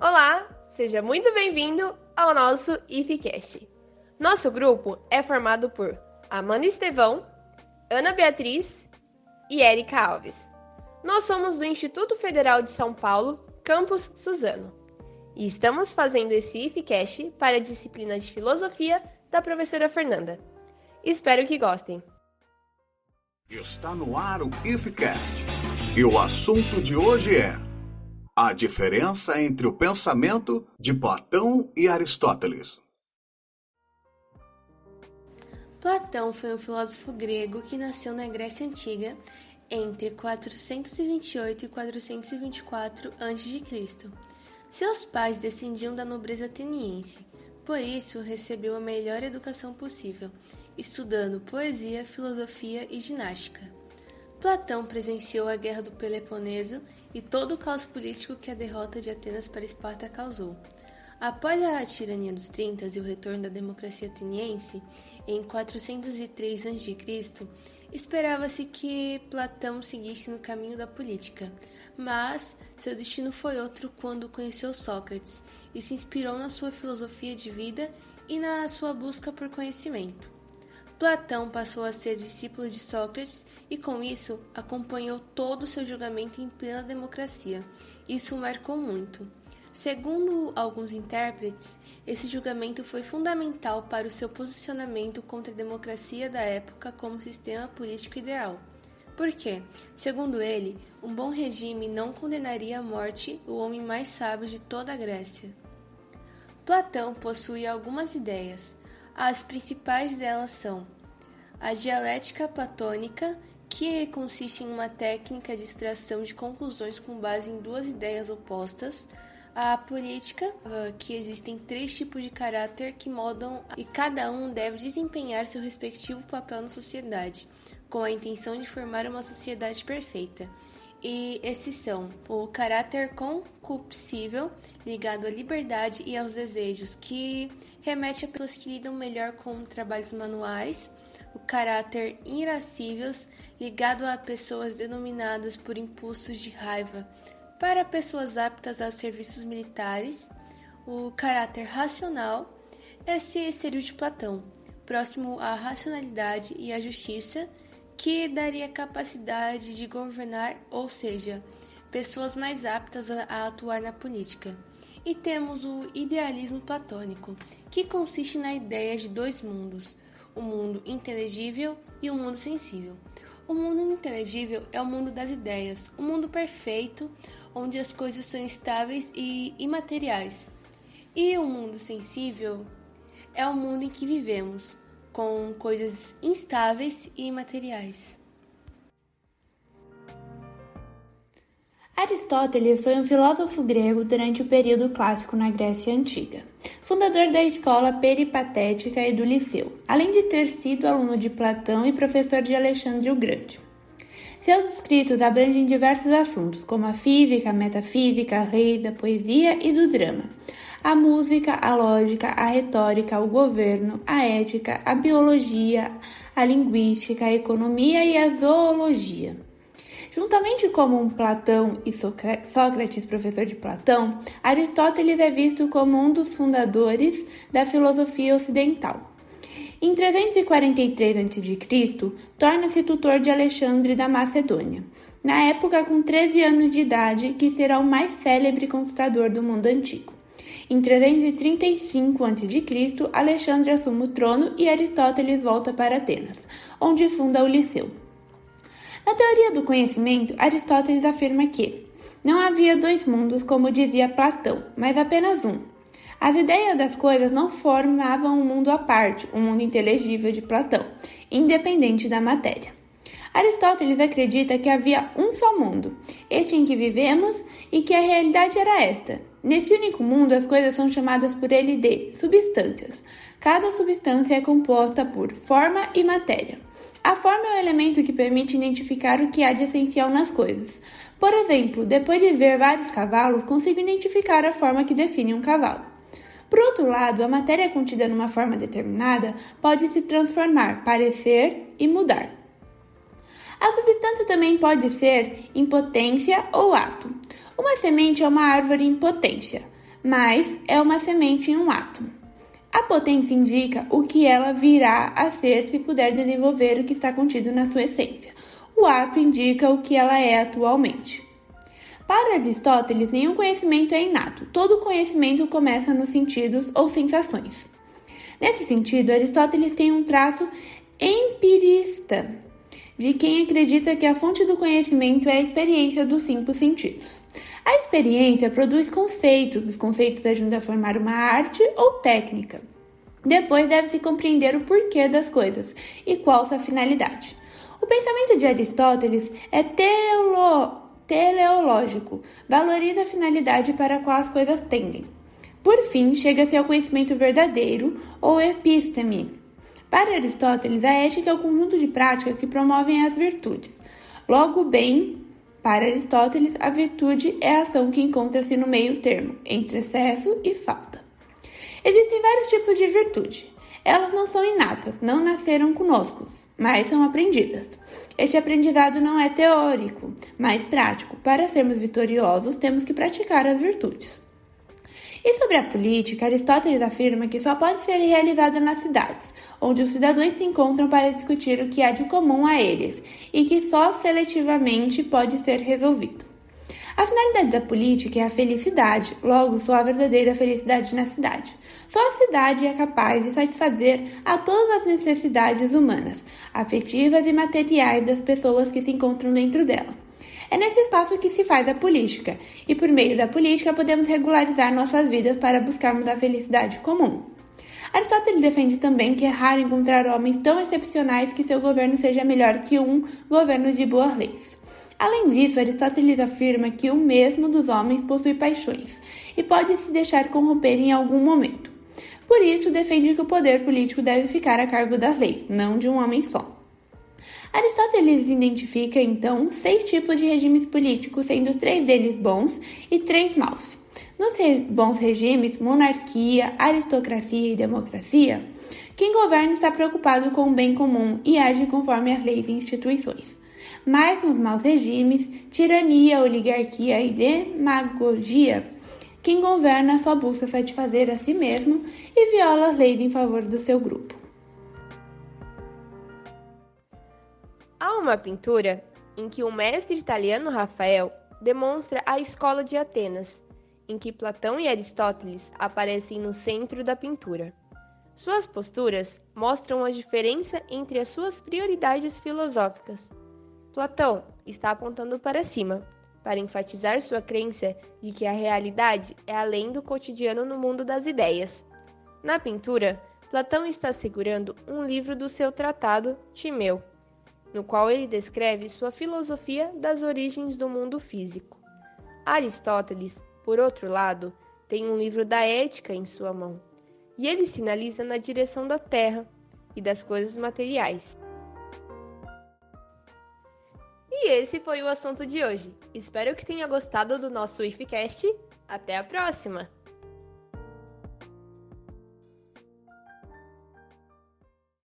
Olá, seja muito bem-vindo ao nosso IFCast. Nosso grupo é formado por Amanda Estevão, Ana Beatriz e Érica Alves. Nós somos do Instituto Federal de São Paulo, Campus Suzano, e estamos fazendo esse IFCast para a disciplina de Filosofia da professora Fernanda. Espero que gostem. Está no ar o IFCast, e o assunto de hoje é a diferença entre o pensamento de Platão e Aristóteles. Platão foi um filósofo grego que nasceu na Grécia Antiga entre 428 e 424 a.C. Seus pais descendiam da nobreza ateniense, por isso recebeu a melhor educação possível, estudando poesia, filosofia e ginástica. Platão presenciou a Guerra do Peloponeso e todo o caos político que a derrota de Atenas para Esparta causou. Após a tirania dos 30 e o retorno da democracia ateniense, em 403 a.C., esperava-se que Platão seguisse no caminho da política, mas seu destino foi outro quando conheceu Sócrates e se inspirou na sua filosofia de vida e na sua busca por conhecimento. Platão passou a ser discípulo de Sócrates e, com isso, acompanhou todo o seu julgamento em plena democracia. Isso o marcou muito. Segundo alguns intérpretes, esse julgamento foi fundamental para o seu posicionamento contra a democracia da época como sistema político ideal. Por quê? Segundo ele, um bom regime não condenaria à morte o homem mais sábio de toda a Grécia. Platão possui algumas ideias. As principais delas são a dialética platônica, que consiste em uma técnica de extração de conclusões com base em duas ideias opostas, a política, que existem 3 tipos de caráter que moldam e cada um deve desempenhar seu respectivo papel na sociedade, com a intenção de formar uma sociedade perfeita. E esses são o caráter concupiscível, ligado à liberdade e aos desejos, que remete a pessoas que lidam melhor com trabalhos manuais, o caráter irascível, ligado a pessoas denominadas por impulsos de raiva, para pessoas aptas a serviços militares, o caráter racional, esse seria o de Platão, próximo à racionalidade e à justiça, que daria capacidade de governar, ou seja, pessoas mais aptas a atuar na política. E temos o idealismo platônico, que consiste na ideia de 2 mundos, o mundo inteligível e o mundo sensível. O mundo inteligível é o mundo das ideias, o mundo perfeito, onde as coisas são estáveis e imateriais. E o mundo sensível é o mundo em que vivemos, com coisas instáveis e imateriais. Aristóteles foi um filósofo grego durante o período clássico na Grécia Antiga, fundador da escola peripatética e do Liceu, além de ter sido aluno de Platão e professor de Alexandre o Grande. Seus escritos abrangem diversos assuntos, como a física, a metafísica, as leis da poesia e do drama, a música, a lógica, a retórica, o governo, a ética, a biologia, a linguística, a economia e a zoologia. Juntamente com Platão e Sócrates, professor de Platão, Aristóteles é visto como um dos fundadores da filosofia ocidental. Em 343 a.C., torna-se tutor de Alexandre da Macedônia, na época com 13 anos de idade, que será o mais célebre conquistador do mundo antigo. Em 335 a.C., Alexandre assume o trono e Aristóteles volta para Atenas, onde funda o Liceu. Na teoria do conhecimento, Aristóteles afirma que não havia 2 mundos, como dizia Platão, mas apenas um. As ideias das coisas não formavam um mundo à parte, um mundo inteligível de Platão, independente da matéria. Aristóteles acredita que havia um só mundo, este em que vivemos, e que a realidade era esta. Nesse único mundo, as coisas são chamadas por ele de substâncias. Cada substância é composta por forma e matéria. A forma é o elemento que permite identificar o que há de essencial nas coisas. Por exemplo, depois de ver vários cavalos, consigo identificar a forma que define um cavalo. Por outro lado, a matéria contida numa forma determinada pode se transformar, parecer e mudar. A substância também pode ser impotência ou ato. Uma semente é uma árvore em potência. mas é uma semente em um átomo. A potência indica o que ela virá a ser se puder desenvolver o que está contido na sua essência. O ato indica o que ela é atualmente. Para Aristóteles, nenhum conhecimento é inato. Todo conhecimento começa nos sentidos ou sensações. Nesse sentido, Aristóteles tem um traço empirista, de quem acredita que a fonte do conhecimento é a experiência dos 5 sentidos. A experiência produz conceitos, os conceitos ajudam a formar uma arte ou técnica. Depois deve-se compreender o porquê das coisas e qual sua finalidade. O pensamento de Aristóteles é teleológico, valoriza a finalidade para a qual as coisas tendem. Por fim, chega-se ao conhecimento verdadeiro ou episteme. Para Aristóteles, a ética é o conjunto de práticas que promovem as virtudes. Logo bem, para Aristóteles, a virtude é a ação que encontra-se no meio termo, entre excesso e falta. Existem vários tipos de virtude. Elas não são inatas, não nasceram conosco, mas são aprendidas. Este aprendizado não é teórico, mas prático. Para sermos vitoriosos, temos que praticar as virtudes. E sobre a política, Aristóteles afirma que só pode ser realizada nas cidades, onde os cidadãos se encontram para discutir o que há de comum a eles, e que só seletivamente pode ser resolvido. A finalidade da política é a felicidade, logo só a verdadeira felicidade na cidade. Só a cidade é capaz de satisfazer a todas as necessidades humanas, afetivas e materiais das pessoas que se encontram dentro dela. É nesse espaço que se faz a política, e por meio da política podemos regularizar nossas vidas para buscarmos a felicidade comum. Aristóteles defende também que é raro encontrar homens tão excepcionais que seu governo seja melhor que um governo de boas leis. Além disso, Aristóteles afirma que o mesmo dos homens possui paixões e pode se deixar corromper em algum momento. Por isso, defende que o poder político deve ficar a cargo das leis, não de um homem só. Aristóteles identifica, então, 6 tipos de regimes políticos, sendo 3 deles bons e 3 maus. Nos bons regimes, monarquia, aristocracia e democracia, quem governa está preocupado com o bem comum e age conforme as leis e instituições. Mas nos maus regimes, tirania, oligarquia e demagogia, quem governa só busca satisfazer a si mesmo e viola as leis em favor do seu grupo. Há uma pintura em que o mestre italiano Rafael demonstra a escola de Atenas, em que Platão e Aristóteles aparecem no centro da pintura. Suas posturas mostram a diferença entre as suas prioridades filosóficas. Platão está apontando para cima, para enfatizar sua crença de que a realidade é além do cotidiano no mundo das ideias. Na pintura, Platão está segurando um livro do seu tratado Timeu, no qual ele descreve sua filosofia das origens do mundo físico. Aristóteles, por outro lado, tem um livro da ética em sua mão, e ele sinaliza na direção da terra e das coisas materiais. E esse foi o assunto de hoje. Espero que tenha gostado do nosso IFCast. Até a próxima!